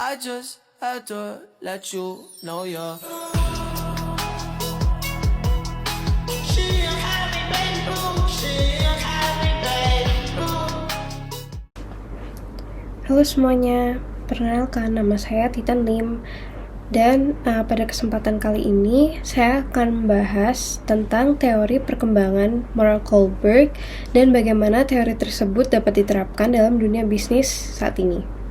I just had to let you know you're Halo semuanya, perkenalkan nama saya Titan Lim. Dan pada kesempatan kali ini saya akan membahas tentang teori perkembangan moral Kohlberg dan bagaimana teori tersebut dapat diterapkan dalam dunia bisnis saat ini.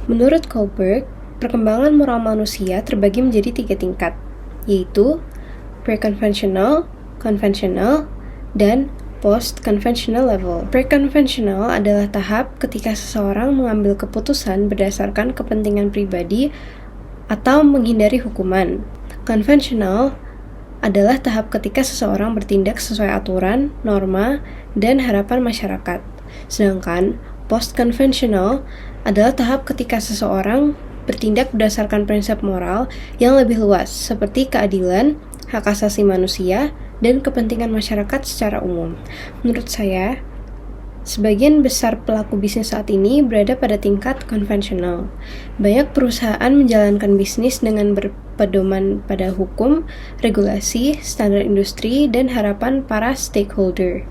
Menurut Kohlberg, perkembangan moral manusia terbagi menjadi 3 tingkat, yaitu pre-conventional, conventional, dan post-conventional level. Pre-conventional adalah tahap ketika seseorang mengambil keputusan berdasarkan kepentingan pribadi atau menghindari hukuman. Conventional adalah tahap ketika seseorang bertindak sesuai aturan, norma, dan harapan masyarakat. Sedangkan post-conventional adalah tahap ketika seseorang bertindak berdasarkan prinsip moral yang lebih luas, seperti keadilan, hak asasi manusia, dan kepentingan masyarakat secara umum. Menurut saya, sebagian besar pelaku bisnis saat ini berada pada tingkat konvensional. Banyak perusahaan menjalankan bisnis dengan berpedoman pada hukum, regulasi, standar industri, dan harapan para stakeholder.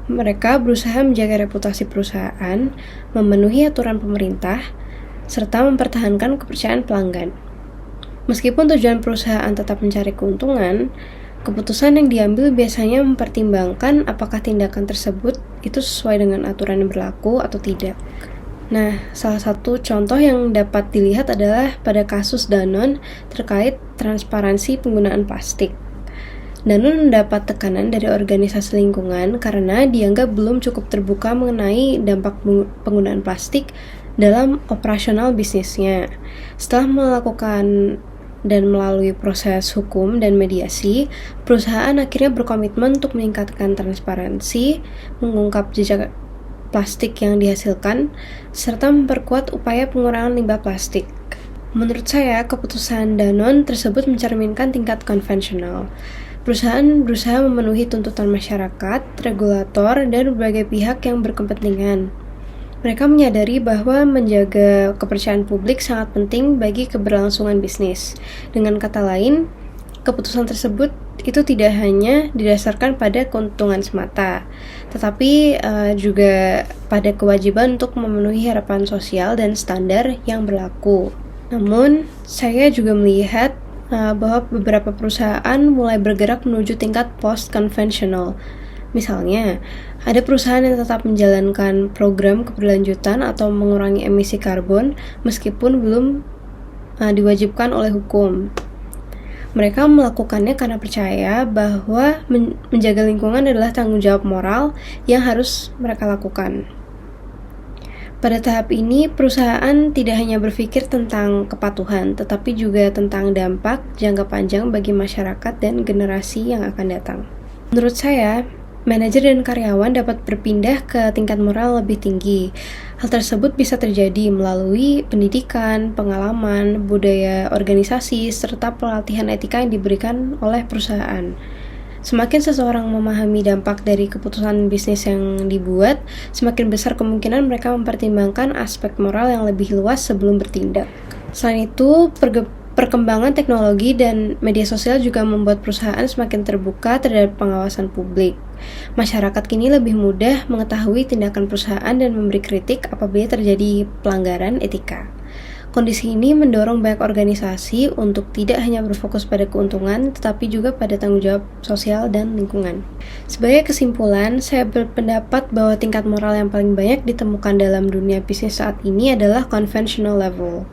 Mereka berusaha menjaga reputasi perusahaan, memenuhi aturan pemerintah, serta mempertahankan kepercayaan pelanggan. Meskipun tujuan perusahaan tetap mencari keuntungan, keputusan yang diambil biasanya mempertimbangkan apakah tindakan tersebut itu sesuai dengan aturan yang berlaku atau tidak. Nah, salah satu contoh yang dapat dilihat adalah pada kasus Danone terkait transparansi penggunaan plastik. Danone mendapat tekanan dari organisasi lingkungan karena dianggap belum cukup terbuka mengenai dampak penggunaan plastik dalam operasional bisnisnya. Setelah melakukan dan melalui proses hukum dan mediasi, perusahaan akhirnya berkomitmen untuk meningkatkan transparansi, mengungkap jejak plastik yang dihasilkan, serta memperkuat upaya pengurangan limbah plastik. Menurut saya, keputusan Danone tersebut mencerminkan tingkat konvensional. Perusahaan berusaha memenuhi tuntutan masyarakat, regulator, dan berbagai pihak yang berkepentingan. Mereka menyadari bahwa menjaga kepercayaan publik sangat penting bagi keberlangsungan bisnis. Dengan kata lain, keputusan tersebut itu tidak hanya didasarkan pada keuntungan semata, tetapi juga pada kewajiban untuk memenuhi harapan sosial dan standar yang berlaku. Namun, saya juga melihat bahwa beberapa perusahaan mulai bergerak menuju tingkat post-conventional. Misalnya, ada perusahaan yang tetap menjalankan program keberlanjutan atau mengurangi emisi karbon meskipun belum diwajibkan oleh hukum. Mereka melakukannya karena percaya bahwa menjaga lingkungan adalah tanggung jawab moral yang harus mereka lakukan. Pada tahap ini, perusahaan tidak hanya berpikir tentang kepatuhan, tetapi juga tentang dampak jangka panjang bagi masyarakat dan generasi yang akan datang. Menurut saya, manajer dan karyawan dapat berpindah ke tingkat moral lebih tinggi. Hal tersebut bisa terjadi melalui pendidikan, pengalaman, budaya organisasi, serta pelatihan etika yang diberikan oleh perusahaan. Semakin seseorang memahami dampak dari keputusan bisnis yang dibuat, semakin besar kemungkinan mereka mempertimbangkan aspek moral yang lebih luas sebelum bertindak. Selain itu, perkembangan teknologi dan media sosial juga membuat perusahaan semakin terbuka terhadap pengawasan publik. Masyarakat kini lebih mudah mengetahui tindakan perusahaan dan memberi kritik apabila terjadi pelanggaran etika. Kondisi ini mendorong banyak organisasi untuk tidak hanya berfokus pada keuntungan, tetapi juga pada tanggung jawab sosial dan lingkungan. Sebagai kesimpulan, saya berpendapat bahwa tingkat moral yang paling banyak ditemukan dalam dunia bisnis saat ini adalah conventional level.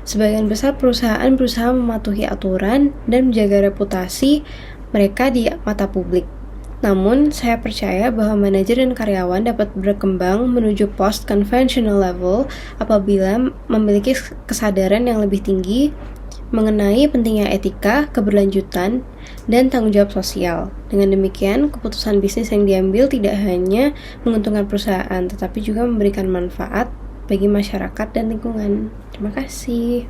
Sebagian besar perusahaan berusaha mematuhi aturan dan menjaga reputasi mereka di mata publik. Namun, saya percaya bahwa manajer dan karyawan dapat berkembang menuju post-conventional level apabila memiliki kesadaran yang lebih tinggi mengenai pentingnya etika, keberlanjutan, dan tanggung jawab sosial. Dengan demikian, keputusan bisnis yang diambil tidak hanya menguntungkan perusahaan, tetapi juga memberikan manfaat bagi masyarakat dan lingkungan. Terima kasih.